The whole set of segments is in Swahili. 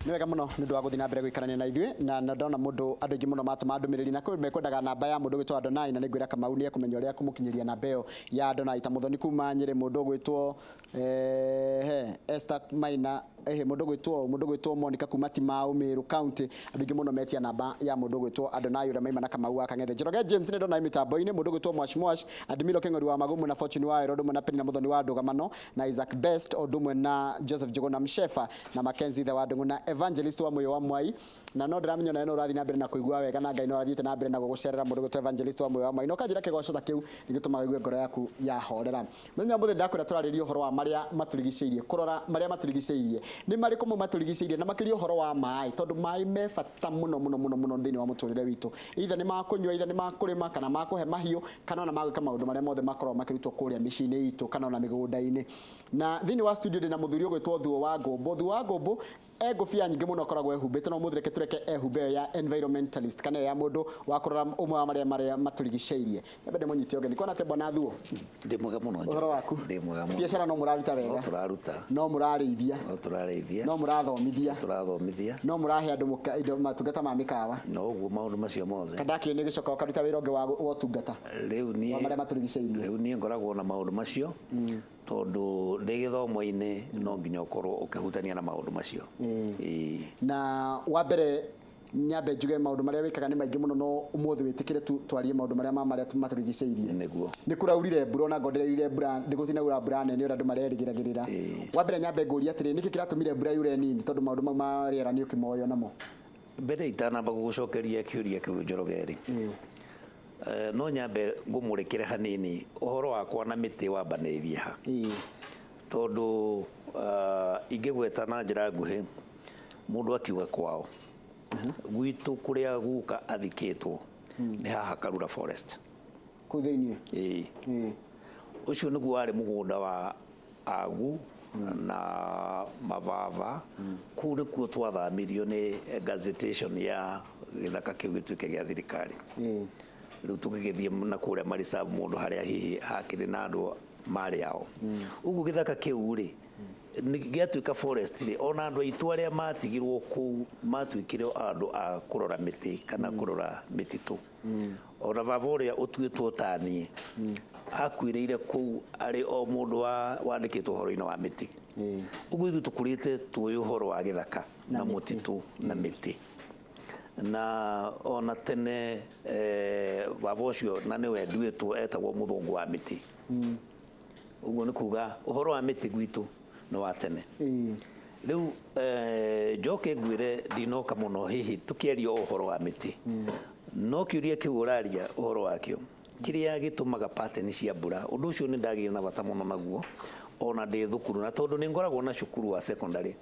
Ni wega muno ni ndwa guthi na mbere gwikarania na ithuĩ na ndona mundu andu aingi muno matuma ndumiriri na mekwendaga namba ya mundu gwitwo Adonai na ningwira Kamau ni ekumenya uria kumukinyiria namba iyo ya Adonai ta muthoni kuma Nyeri mundu gwitwo Esther Maina mundu gwitwo Monica kuma Timau Meru County andu aingi muno metia namba ya mundu gwitwo Adonai uria maima na Kamau akang'ethe Njoroge James ni ndona mitambo-ini mundu gwitwo Mwash Admiro Keng'ori wa Magumu na Fortune wa Ero ndumwe na Penny na muthoni wa Ndugamano na Isaac Best ndumwe na Joseph Jogona Mshefa na Mackenzie the wa Ndungu na Evangelist wa Moyo wa Mwai na no ndiramenya na no urathi na mbere na kuigua wega na Ngai no arathiite na mbere na gugucerera mundu gwitwo Evangelist wa Moyo wa Mwai no kanjira kigoco ta kiu nigituma igue ngoro yaku ya horera menya muthe ndakwira turariria uhoro wa maria maturigiceirie kurora maria maturigiceirie ni mari kumu maturigiceirie na makiria uhoro wa mai tondu mai me bata muno thini wa muturire witu either ni makunywa either ni makurima kana makuhe mahiu kana na magwika maundu maria mothe makorwo makirutwo kuria micini itu kana na migunda-ini na thini wa studio ndina muthuri ugwitwo Thuo wa Ngombo ngobia nyingi muno koragwo ehumbite no muthureke tureke ehumbe ya environmentalist kana ya mundu wa kurora umwe wa maria maturigiceirie nyambe munyiti ogeni kona te bwana Thuo ndi mwega muno uhoro waku ndi mwega muno biacara no muraruta wega no murarĩithia no murathomithia no murahe andu indo matungata ma mikawa no uguo maundu macio mothe kadaki ni gicoka ukaruta wira ungi wa utungata riu ni maria maturigiceirie riu ni ngoragwo na maundu macio tondu ndi githomo-ini no nginya ukorwo ukihutania na maundu macio na wa mbere nyambe njuge maundu maria wikaga ni maingi muno no umuthi witikire twarie maundu maria maturigiceirie niguo ni kuraurire mbura na ngondereire mbura ndigutina mbura nene ura andu marerigiragirira wa mbere nyambe nguria atiri niki kiratumire mbura yure nini tondu maundu mau ma riera ni ukimoyo namo mbere itanamba gugucokeria kiuria kiu Njorogeri no nyambe ngumurekere hanini uhoro wakwa na miti wambaniririe ha tondu ingigweta na njira nguhi mundu akiuga kwao gwitu kuria guka athikitwo ni haha Karura Forest kuthini ucio niguo wari mugunda wa agu na mababa kuu nikuo twathamirio ni gazettation ya githaka kiu gituike gia thirikari riu tugigithie na kuria marisabu mundu haria hihi hakiri na andu mari ao uguo githaka kiu ri ni giatuika forest ri ona andu aitu aria matigirwo ku matuikire andu a kurora miti kana kurora mititu ona baba uria utuitwo tanie akuireire ku ari o mundu wandikitwo horo-ini wa miti uguo ithu tukurite tuoy uhoro wa githaka na mutitu na miti na ona tene baba ucio na niwe nduitwo etagwo muthungu wa miti uguo ni kuga uhoro wa miti gwitu no wa tene riu njoke ngwire ndinoka muno hihi tukierio uhoro wa miti no kiuria kiuraria uhoro wakio kiria gitumaga pattern cia mbura undu ucio ni ndagire na bata muno naguo ona ndi thukuru na tondu ni ngoragwo na cukuru wa secondary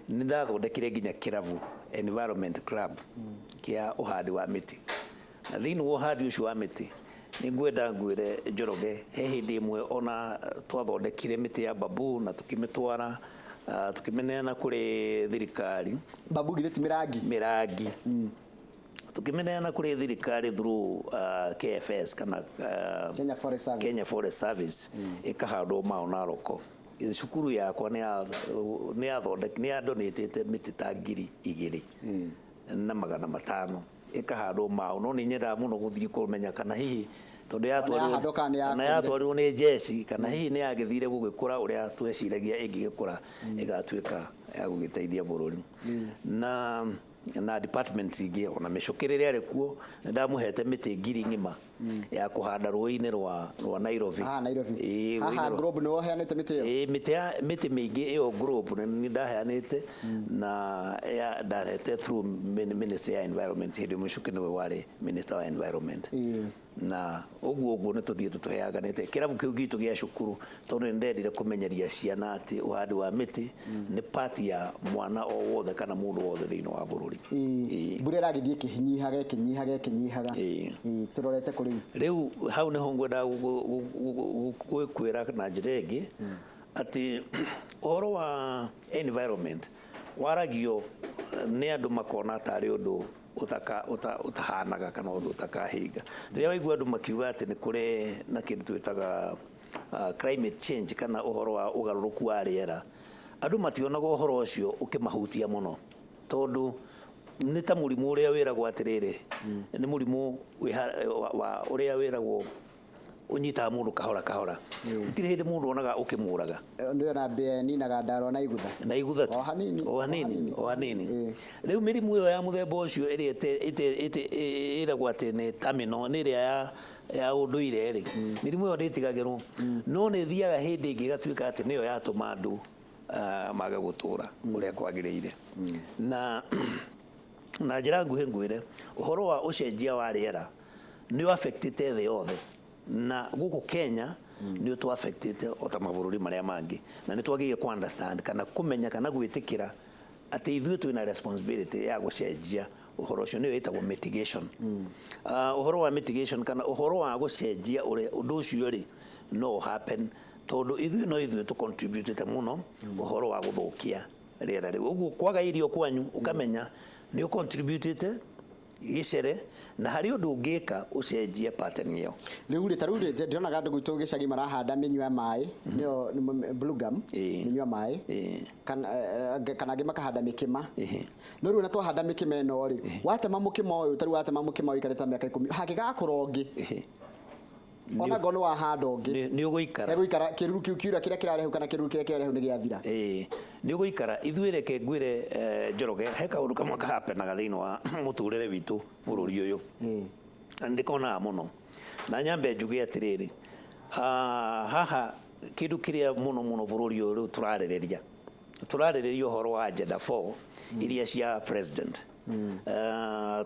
ni ndathondekire nginya kiravu environment club kia uhandi wa miti na thini wa uhandi ucio wa miti ni ngwenda ngwire Njoroge he hindi imwe ona twathondekire miti ya babu na tukimitwara tukimeneana kuri thirikari babu githeti mirangi tukimeneana kuri thirikari through KFS kana Kenya Forest Service ikahandwo maonaroko cukuru yakwa ni athondeki ni adonatete miti ta 2,000 na 500 ikahandwo mao no ni nyenda muno guthii kumenya kana hihi tondu yatwarirwo ni jeshi kana hihi ni agithire gugikura uria tweciragia ingigikura igatuika ya gugiteithia bururi na department ingi ona micukirire ari kuo ndamuhete miti 1,000 ya kuhanda ruini rwa Nairobi group no heanite miti iyo miti mingi iyo group ni ndaheanite na ya direct through Ministry ya Environment hindi mucuki niwe wari Minister wa Environment na uguo ni tuthiete tuheaganite kiravu kiu gitu gia cukuru tondu ndendire kumenyeria ciana ati uhandi wa miti ni part ya mwana o wothe kana mundu wothe thiini wa bururi mbura ragithie kinyihaga turorete kuri riu hau niho ngwenda kwira na njira ingi ati uhoro wa environment waragio ni andu makona tari undu utahanaga kana undu utakahinga riria waigua andu makiuga ati ni kuri na kindu twitaga climate change kana uhoro wa ugaruruku wa riera andu mationaga uhoro ucio ukimahutia muno tondu nĩ ta mũrimũ ũrĩa wĩragwo atĩrĩrĩ nĩ mũrimũ ũrĩa wĩragwo ũnyitaga mũndũ kahora kahora itirĩ hĩndĩ mũndũ onaga ũkĩmũraga nĩ ona mbĩa ninaga ndaro na igutha tu o hanini rĩu mĩrimũ ĩyo ya mũthemba ũcio ĩrĩa ĩragwo atĩ nĩ terminal nĩ ĩrĩa ya ũndũire rĩ mĩrimũ ĩyo ndĩtigagĩrwo no nĩ thiaga hĩndĩ ĩngĩ ĩgatuĩka atĩ nĩyo yatũma andũ mage gũtũra ũrĩa kwagĩrĩire na njĩra nguhĩ ngwĩre ũhoro wa ũcenjia wa rĩera nĩ affectĩte thĩ yothe na gũkũ Kenya nĩ tũ affectĩte o ta mabũrũri marĩa mangĩ na nĩ twagĩrĩire ku understand kana kũmenya kana gwĩtĩkĩra atĩ ithuĩ twĩna responsibility ya gũcenjia ũhoro ũcio nĩyo ĩtagwo mitigation ũhoro wa mitigation kana ũhoro wa gũcenjia ũndũ ũcio rĩ no happen tondu ithuĩ tu contribute mũno ũhoro wa gũthũkia rĩera rĩu ũguo kwaga irio kwanyu ukamenya nĩ contribute gĩcere na harĩ ũndũ ũngĩka ũcenjie pattern ĩyo rĩu rĩ tarũ rĩ ndĩronaga andũ gwitũ gĩcagi marahanda mĩnyua maĩ nĩyo blue gum mĩnyua maĩ kana angĩ makahanda mĩkĩma no rĩu na twahanda mĩkĩma ĩno rĩ watema mũkĩma ũyũ tarũ watema mũkĩma ũyũ ikarĩta mĩaka 10 hangĩgakorwo ũngĩ ona ngono wahanda ũngĩ nĩ ũgũikara egũikara kĩruru kĩu kiura kĩrĩa kĩrarehu kana kĩruru kĩrĩa kĩrarehu nĩ gĩathira nĩ ũgũikara ithuĩ reke ngwĩre Njoroge he kaũndũ kamwe kahapenaga thĩinĩ wa mũtũrĩre witũ bũrũri ũyũ na ndĩkonaga mũno na nyambe njuge atĩrĩrĩ haha kĩndũ kĩrĩa mũno bũrũri ũyũ rĩu tũrarĩrĩria ũhoro wa agenda 4 iria cia president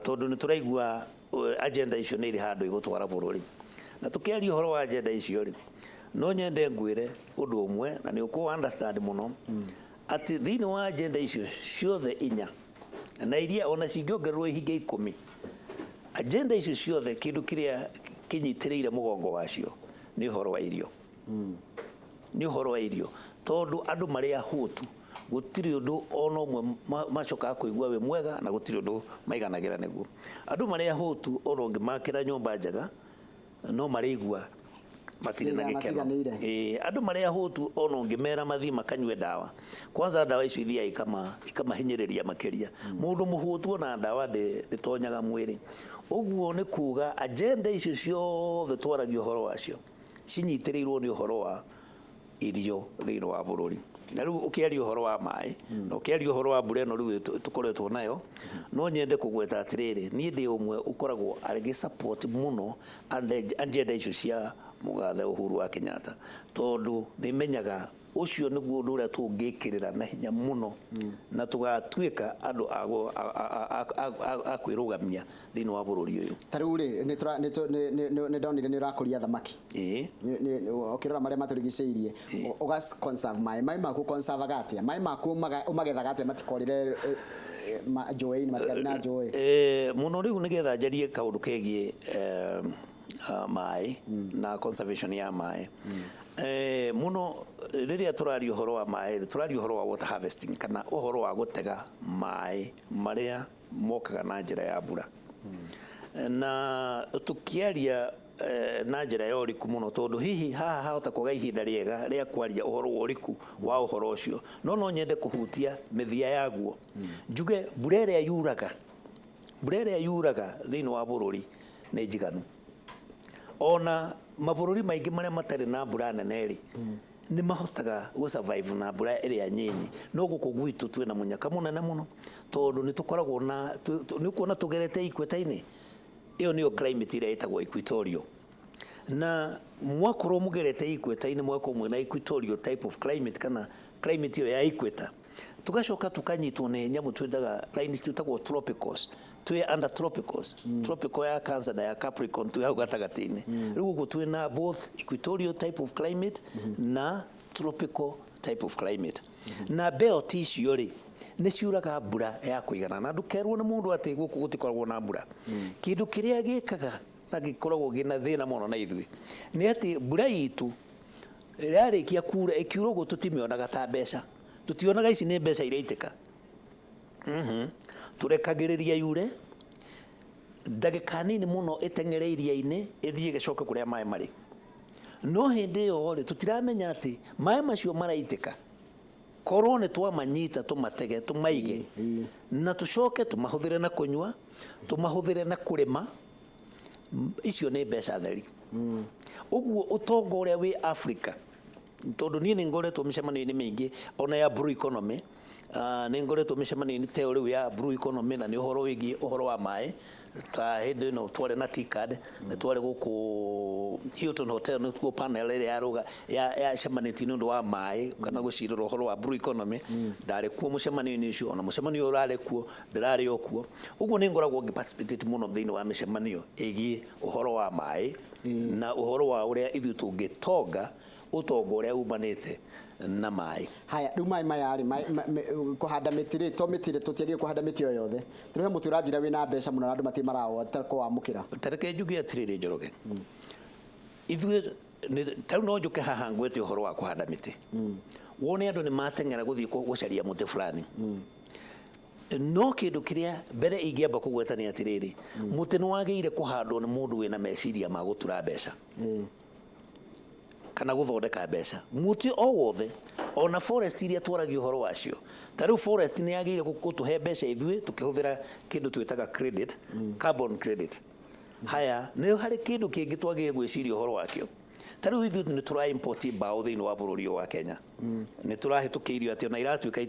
tondũ nĩ tũraigua agenda icio nĩ irĩ handũ igũtwara bũrũri na tukiaria ũhoro wa agenda icio rĩ no nyende ngwĩre ũndũ ũmwe na nĩ ũkũ understand mũno atĩ thĩinĩ wa agenda icio ciothe inya na iria ona cingĩongererwo ihinge 10 agenda icio ciothe kĩndũ kĩrĩa kĩnyitĩrĩire mũgongo wacio nĩ ũhoro wa irio nĩ ũhoro wa irio tondũ andũ marĩa hũtu gũtirĩ ũndũ ona ũmwe macokaga kũigua we mwega na gũtirĩ ũndũ maiganagĩra nĩguo andũ marĩa hũtu ona ũngĩmakĩra nyũmba njega no marĩigua matirĩ na gĩkeno andũ marĩa hũtu ona ũngĩmera mathi makanyue ndawa kwanza ndawa icio ithiaga ikamahinyĩrĩria makĩria mũndũ mũhũtu ona ndawa ndĩtonyaga mwĩrĩ ũguo nĩ kuga agenda icio ciothe twaragia ũhoro wacio cinyitĩrĩirwo nĩ ũhoro wa irio thĩinĩ wa bũrũri na rĩu ũkĩaria ũhoro wa maĩ na ũkĩaria ũhoro wa mbura ĩno rĩu tũkoretwo nayo no nyende kũgweta atĩrĩrĩ niĩ ndĩ ũmwe ũkoragwo arĩ support mũno agenda icio cia mũgathe Uhuru wa Kenyatta tondũ nĩmenyaga ũcio nĩguo ũndũ ũrĩa tũngĩkĩrĩra na hinya mũno na tũgatuĩka andũ a kwĩrũgamia thĩinĩ wa bũrũri ũyũ tarĩu rĩ nĩ ndonire nĩ ũrakũria thamaki ũkĩrora marĩa matũrigicĩirie ũga conserve maĩ maku conserve gatia maĩ maku ũmagethaga atĩa matikorire njũĩ-inĩ matigathiĩ na njũĩ mũno rĩu nĩgetha njarie kaũndũ kegiĩ maĩ na conservation ya maĩ muno rĩrĩa tũraria ũhoro wa maĩ tũraria ũhoro wa water harvesting kana ũhoro wa gũtega maĩ marĩa mokaga na njĩra ya mbura na tũkĩaria na njĩra ya ũriku mũno tondũ hihi haha hahota kwaga ihinda rĩega rĩa kwaria ũhoro wa ũriku wa ũhoro ũcio no nyende kũhutia mĩthia yaguo njuge mbura ĩrĩa yuraga thĩinĩ wa bũrũri nĩ njiganu ona mabũrũri maingĩ marĩa matarĩ na mbura nene rĩ nĩ mahotaga gũ-survive na mbura ĩrĩa nyinyi no gũkũ gwitũ twĩna mũnyaka mũnene mũno tondũ nĩ tũkoragwo na nĩ kuona tũgerete ikweta-inĩ ĩyo nĩyo climate ĩrĩa ĩtagwo equatorial na mwakorwo mũgerete ikweta-inĩ mwakorwo mwĩna equatorial type of climate kana climate ĩyo ya equator tugacoka tukanyitwo nĩ nyamũ twendaga line twĩtagwo tropicals twĩ under tropicals tropical ya Cancer na ya Capricorn twĩ hau gatagatĩ-inĩ rĩu ũguo twĩna both equatorial type of climate na tropical type of climate na belt icio rĩ nĩ ciuraga mbura ya kũigana na ndũkerwo nĩ mũndũ atĩ gũkũ gũtikoragwo na mbura kĩndũ kĩrĩa gĩkaga na gĩkoragwo gĩna thĩna mũno na ithuĩ nĩ atĩ mbura itũ yarĩkia kura ĩkiura ũguo tũtimĩonaga ta mbeca tutionaga ici nĩ mbeca iraitĩka turekagĩrĩria yure ndagĩka nini mũno ĩteng'ere iria-inĩ ĩthiĩ gĩcoke kũrĩa maĩ marĩ no hĩndĩ ĩyo rĩ tũtiramenya atĩ maĩ macio maraitĩka korwo nĩ twamanyita tũmatege tũmaige na tũcoke tũmahũthĩre na kũnyua tũmahũthĩre na kũrĩma icio nĩ mbeca theri ũguo ũtonga ũrĩa wĩ Africa tondũ niĩ nĩ ngoretwo mĩcemanio-inĩ mĩingĩ ona ya blue economy nĩ ngoretwo mĩcemanio-inĩ ta rĩu ya blue economy na nĩ ũhoro wĩgiĩ ũhoro wa maĩ ta hĩndĩ ĩno twarĩ na T-card nĩ twarĩ gũkũ Hilton Hotel nĩ tuo panel ĩrĩa yacemanĩtie nĩ ũndũ wa maĩ kana gũcirĩra ũhoro wa blue economy ndarĩ kuo mũcemanio-inĩ ũcio ona mũcemanio ũrarĩ kuo ndĩrarĩ o kuo ũguo nĩ ngoragwo ngĩ-participate mũno thĩinĩ wa mĩcemanio ĩgiĩ ũhoro wa maĩ na ũhoro wa ũrĩa ithuĩ tũngĩtonga ũtonga ũrĩa umanĩte na maĩ. Haya rĩu maĩ maya rĩ kũhanda mĩtĩ rĩ to mĩtĩ tũtiagĩrĩire kũhanda mĩtĩ o yothe tũrĩhe mũtĩ ũranjĩra wĩna mbeca mũno na andũ matirĩ marawota kũwamũkĩra. Tareke njuge atĩrĩrĩ Njoroge ithuĩ tarĩu no njuke haha ngwete ũhoro wa kũhanda mĩtĩ wone andũ nĩ mateng'era gũthiĩ gũcaria mũtĩ fulani no kĩndũ kĩrĩa mbere ingĩamba kũgweta nĩ atĩrĩrĩ mũtĩ nĩ wagĩrĩire kũhandwo nĩ mũndũ wĩna meciria ma gũtura mbeca kana gũthondeka mbeca mũtĩ o wothe ona forest iria twaragia ũhoro wacio ta rĩu forest nĩ yagĩrĩire gũtũhe mbeca ithuĩ tũkĩhũthĩra kĩndũ twĩtaga credit carbon credit. Haya nĩ harĩ kĩndũ kĩngĩ twagĩrĩire gwĩciria ũhoro wakĩo ta rĩu ithuĩ nĩ tũra-import mbaũ thĩinĩ wa bũrũri wa Kenya nĩ tũrahĩtũkĩirio atĩ ona iratuĩka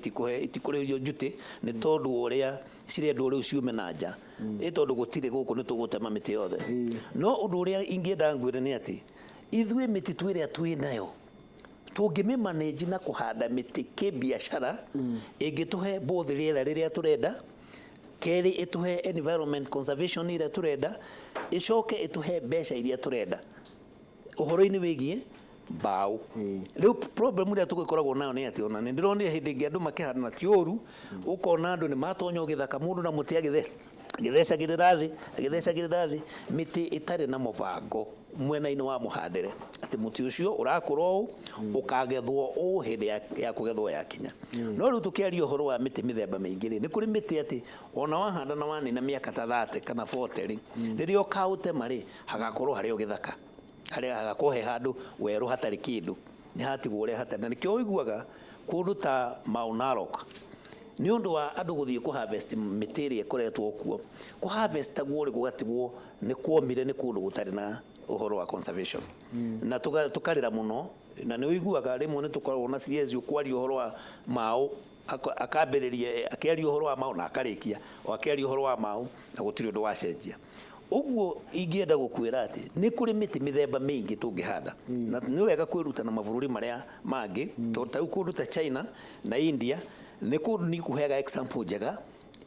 itikũrĩhio njutĩ nĩ tondũ ũrĩa cirendwo rĩu ciume na nja ĩ tondũ gũtirĩ gũkũ nĩ tũgũtema mĩtĩ yothe no ũndũ ũrĩa ingĩenda ngwĩre nĩ atĩ ithuĩ mĩtitũ ĩrĩa twĩ nayo tũngĩmĩmanage na kũhanda mĩtĩ kĩbiacara ĩngĩtũhe both rĩera rĩrĩa tũrenda kerĩ ĩtũhe environment conservation ĩrĩa tũrenda ĩcoke ĩtũhe mbeca iria tũrenda ũhoro-inĩ wĩgiĩ mbaũ. Rĩu problem ĩrĩa tũgĩkoragwo nayo nĩ atĩ ona nĩ ndĩronire hĩndĩ ĩngĩ andũ makĩhanda na ti ũru ũkona andũ nĩ matonya gĩthaka mũndũ na mũtĩ agĩthecagĩrĩra thĩ mĩtĩ ĩtarĩ na mũbango mwena-inĩ wa mũhandĩre atĩ mũtĩ ũcio ũrakũra ũũ ũkagethwo ũũ hĩndĩ ya kũgethwo yakinya no rĩu tũkĩaria ũhoro wa mĩtĩ mĩthemba mĩingĩ rĩ nĩ kũrĩ mĩtĩ atĩ ona wahanda na wanina mĩaka ta 30 kana 40 rĩ rĩrĩa ũkaũtema rĩ hagakorwo harĩ o gĩthaka harĩa hagakorwo he handũ werũ hatarĩ kĩndũ nĩ hatigwo ũrĩa hatarĩ na nĩkĩo ũiguaga kũndũ ta Mount Narok nĩ ũndũ wa andũ gũthiĩ kũharvest mĩtĩ ĩrĩa ĩkoretwo kuo kũharvestagwo rĩ gũgatigwo nĩ kuomire nĩ kũndũ gũtarĩ na ũhoro wa conservation na tũkarĩra mũno na nĩ ũiguaga rĩmwe nĩ tũkoragwo na ciezi ũkwaria ũhoro wa maũ akambĩrĩria akĩaria ũhoro wa maũ na akarĩkia o akĩaria ũhoro wa maũ na gũtirĩ ũndũ wacenjia ũguo ingĩenda gũkwĩra atĩ nĩ kũrĩ mĩtĩ mĩthemba mĩingĩ tũngĩhanda na nĩ wega kwĩruta na mabũrũri marĩa mangĩ tondũ ta kũndũ ta China na India nĩ kũndũ nĩ kũheaga example njega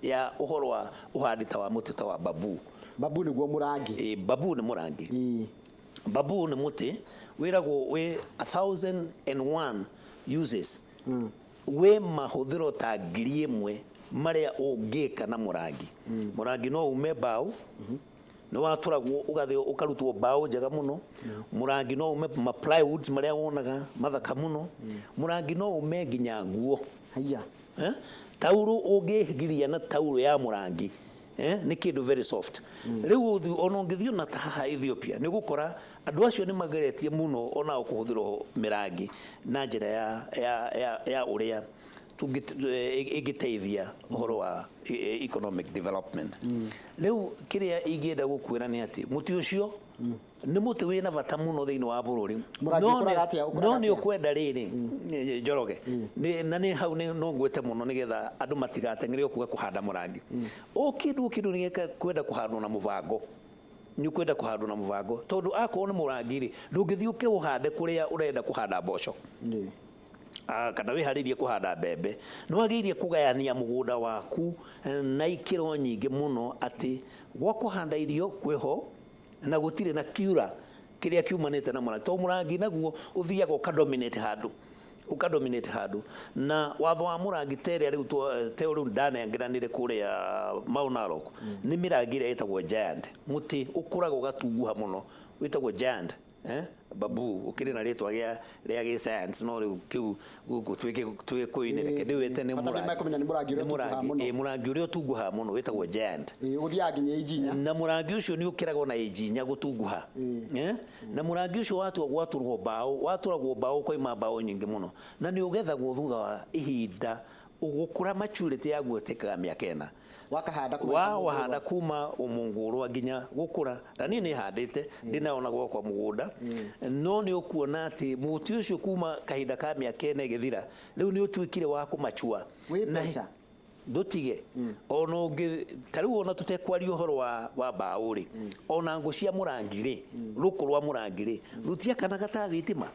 ya ũhoro wa ũhandi ta wa mũtĩ ta wa babu. Babu nĩguo mũrangi. Babu nĩ mũrangi. Babu nĩ mũtĩ wĩragwo wĩ 1001 uses wĩ mahũthĩro ta 1000 marĩa ũngĩka na mũrangi. Mũrangi no ume mbaũ nĩ watũragwo ũgathĩo ũkarutwo mbaũ njega mũno mũrangi no ume ma plywoods marĩa wonaga mathaka mũno mũrangi no ume nginya nguo. Haya tauro ũngĩgiria na tauro ya mũrangi nĩ kĩndũ very soft. Rĩu ona ũngĩthiĩ na ta haha Ethiopia nĩ gũkora andũ acio nĩ mageretie mũno ona kũhũthĩrwo mĩrangi na njĩra ya ũrĩa ĩgĩteithia ũhoro wa economic development. Rĩu kĩrĩa ingĩenda gũkwĩra nĩ atĩ mũtĩ ũcio nĩ mũtĩ wĩna bata mũno thĩinĩ wa bũrũri no nĩ ũkwenda rĩrĩ Njoroge na nĩ hau no ngwĩte mũno nĩgetha andũ matigateng'ere kuga kũhanda mũrangi kĩndũ nĩ kwenda kũhandwo na mũbango nĩ kwenda kũhandwo na mũbango tondũ akorwo nĩ mũrangi rĩ ndũngĩthiĩ ũkĩũhande kũrĩa ũrenda kũhanda mboco kana wĩharĩirie kũhanda mbembe nĩ wagĩrĩire kũgayania mũgũnda waku na ikĩro nyingĩ mũno atĩ gwa kũhanda irio kwĩho na gũtirĩ na kiura kĩrĩa kiumanĩte na mũrangi tondũ mũrangi naguo ũthiaga ũkadominate handũ na watho wa mũrangi terĩa rĩu ndanengeranire kũrĩa Mount Narok nĩ mĩrangi ĩrĩa ĩtagwo giant mũtĩ ũkũraga ũgatunguha mũno wĩtagwo giant babu ukiri na ritwa ria gi science no riu kiu guku twike kuine reke ndiwite ni murangi uria utunguha muno witagwo giant uthia nginya ijinya na murangi ucio ni ukiragwo na ijinya gutunguha na murangi ucio waturwo mbao koima mbao nyingi muno na ni ugethagwo thutha wa ihinda ugukura maturity yaguo tekaga miaka 4 wahanda kuma umungurwa nginya gukura na ni handite ndinaona gwakwa mugunda no ni ukuona ati muti ucio kuma kahinda ka miaka 4 igithira riu ni utwikire wa kumachua na ndutige ona ungi tariu ona tutekwaria uhoro wa bauri ona ngo cia murangi ri rukurwa murangi ri rutia kana gata thitima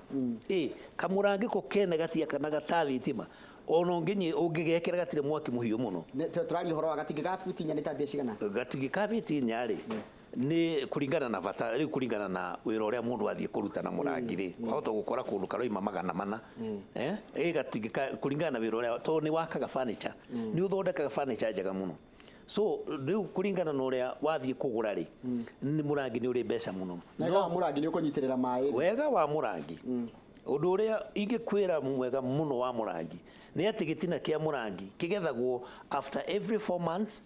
kamurangi ko kene gatia kana gata thitima ono nginyi ungigekera gatire mwaki muhiu muno turari horo agatingi ga fitinya ni tabia cigana gatingi ka fitinya ri ni kuringana na bata ri kuringana na wira uria mundu athie kuruta na murangi ri hota gukora kundu karoima magana mana gatingi kuringana na wira uria to ni wakaga furniture ni uthondekaga furniture njega muno so riu kuringana na uria wathie kugura ri ni murangi ni uri mbeca muno no murangi ni ukunyitirira mai wega wa murangi undu uria ingikwira mwega muno wa murangi ni ati gitina kia murangi kigethagwo after every 4 months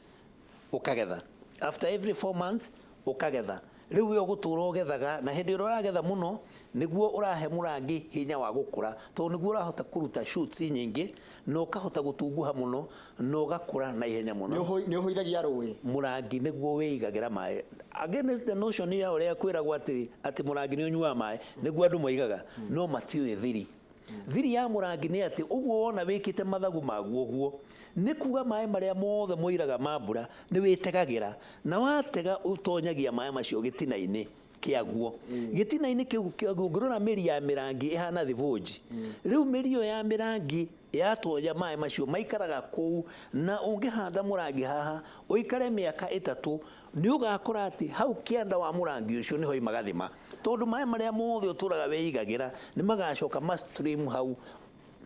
ukagetha after every 4 months ukagetha riu yo gutura ugethaga na hindi uragetha muno niguo urahe murangi hinya wa gukura to niguo urahota kuruta shoots nyingi no kahota gutunguha muno no gakura na ihenya muno ni uhoithagia rui murangi niguo wigagira mai against the notion ya uria kwiragwo ati murangi ni unyua mai niguo andu moigaga no matiwe thiri ya murangi ni ati uguo wona wikite mathagu maguo guo ni kuga mai maria mothe moiraga mambura ni witegagira na watega utonyagia mai macio gitina-ini kiaguo gitina-ini kiaguo ngirona miri ya mirangi ihana thivoji riu miri yo ya mirangi yatonya mai macio maikaraga kuu na ungihanda murangi haha uikare miaka 3 ni ugakora ati hau kianda wa murangi ucio niho imagathima tondu mai maria mothe uturaga weigagira ni magacoka stream hau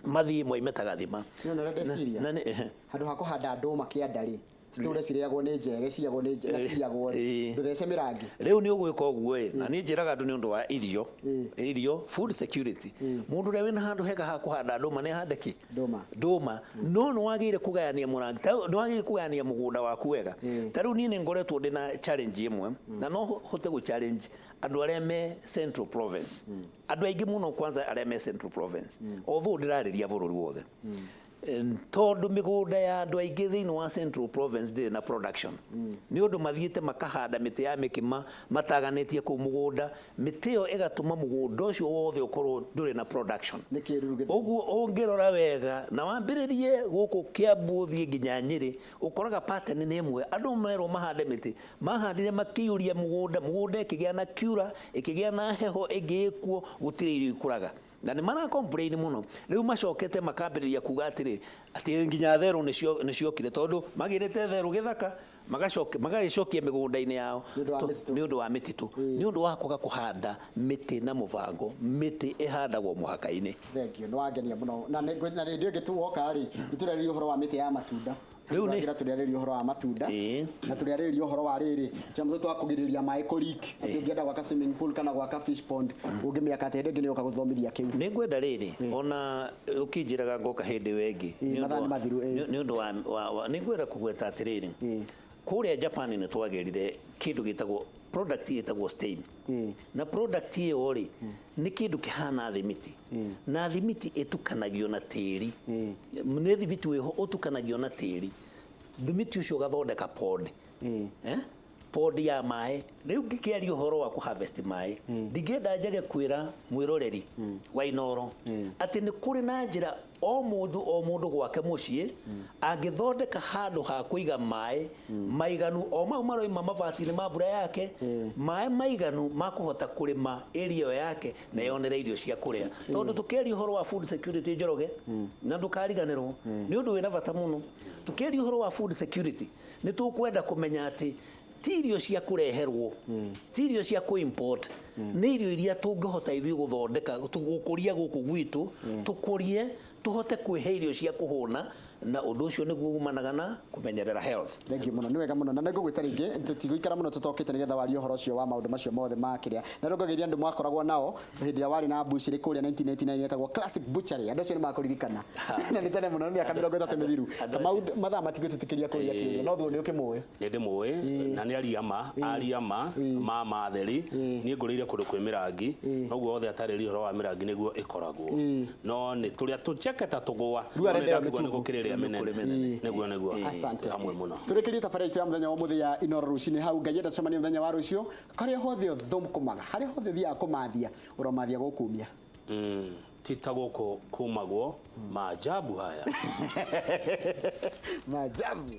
mathii moimetathima no ndeciria handu ha kuhanda nduma kiandari sture ciriagwo ni njege ciagwo ni ciagwo nduthece mirangi riu ni ugwika uguo na ni njiraga andu ni undu wa irio food security mundu ria wina handu hega ha kuhanda nduma ni hande ki nduma no wagire kugayania murangi no wagire kugayania mugunda waku wega tariu ni ngoretwo ndina challenge imwe na no hote go challenge andu aria me Central Province andu aingi muno kwanza aria me Central Province although ndirariria bururi wothe tondu migunda ya andu aingi thiini wa Central Province ndiri na production ni undu mathiite makahanda miti ya mikima mataganitie ku mugunda miti yo igatuma mugunda ucio wothe ukorwo nduri na production uguo ungirora wega na wambiririe guku Kiambu thie nginya Nyeri ukoraga pattern ni imwe andu merwo mahande miti mahandire makiyuria mugunda ikigia na kiura ikigia na heho igikuo gutire irio ikuraga na ni mana complain muno riu macokete makambiriria kuga atiri ati nginya theru ni ciokire tondu magirite theru githaka magacokia migunda-ini yao ni undu wa mititu ni undu wa kwaga kuhanda miti na mubango miti ihandagwo muhaka-ini thengio ni wangenia muno na ndio ngituwoka ri ituraria uhoro wa miti ya matunda riu ni turiariria uhoro wa matunda na turiariria uhoro wa riri chamzo twa kugiriria mai kulik ati ungienda gwaka swimming pool kana gwaka fish pond ungimiaka tende ngi ni uka guthomithia kiu ni ngwenda riri ona ukinjiraga ngoka hindi wengi ni undu wa ni ngwenda kugweta atiriri kuria Japan ni twagerire kindu gitagwo product yetagwo stain na product iyo ri ni kindu kihana thimiti na thimiti etukanagio na tiri ni thimiti weho utukanagio na tiri thimiti ucio gathondeka pod pod ya mai riu ngikiaria uhoro wa ku harvest mai ndigenda njage kwira mwiroreri wa Inoro ati ni kuri na njira o mundu gwake mucii angithondeka handu ha kuiga mai maiganu o mau maroima mabati-ini ma mbura yake mai maiganu makuhota kurima area yake na yonere irio cia kuria tondu tukiaria uhoro wa food security Njoroge na ndukariganirwo ni undu wina bata muno tukiaria uhoro wa food security ni tukwenda kumenya ati tirio cia kureherwo tirio cia ku import ni irio iria tungihota ithui guthondeka tugukuria guku gwitu tukurie tuhote kwihe irio cia kuhuna na undu ucio niguo umanaga na kumenyerera health. Thank you muno ni wega muno na nĩngũgwĩta rĩngĩ tũtigũikara mũno tũtokĩte nĩgetha warie ũhoro ũcio wa maũndũ macio mothe ma kĩrĩa na rũngagĩria andũ mwakoragwo nao hĩndĩ ĩrĩa warĩ na buchĩrĩ kũrĩa 1999 yetagwo Classic Butchery andũ acio nĩ makũririkana na nĩ tene mũno nĩ mĩaka 30 mĩthiru mathaa matigũtĩtĩkĩria kũrĩa kĩrĩa no thuo nĩ ũkĩmũĩ nĩ ndĩmũĩ na nĩ ariama ma matheri niĩ ngũrĩire kũndũ kwĩ mĩrangi noguo othe atarĩria ũhoro wa mĩrangi nĩguo ĩkoragwo no nĩ tũrĩa tũcheketa tũgũa nĩguo asante hamwe mũno tũrĩkĩrie tabarĩra ya mũthenya wa mũthia Inoro rũcinĩ hau ngayenda tũcemanie mũthenya wa rũciũ karĩa hothe ũthũmkũmaga harĩa hothe ũthiaga kũmathia ũromathia gũkumia tita gũkũ kumagwo maajabu haya maajabu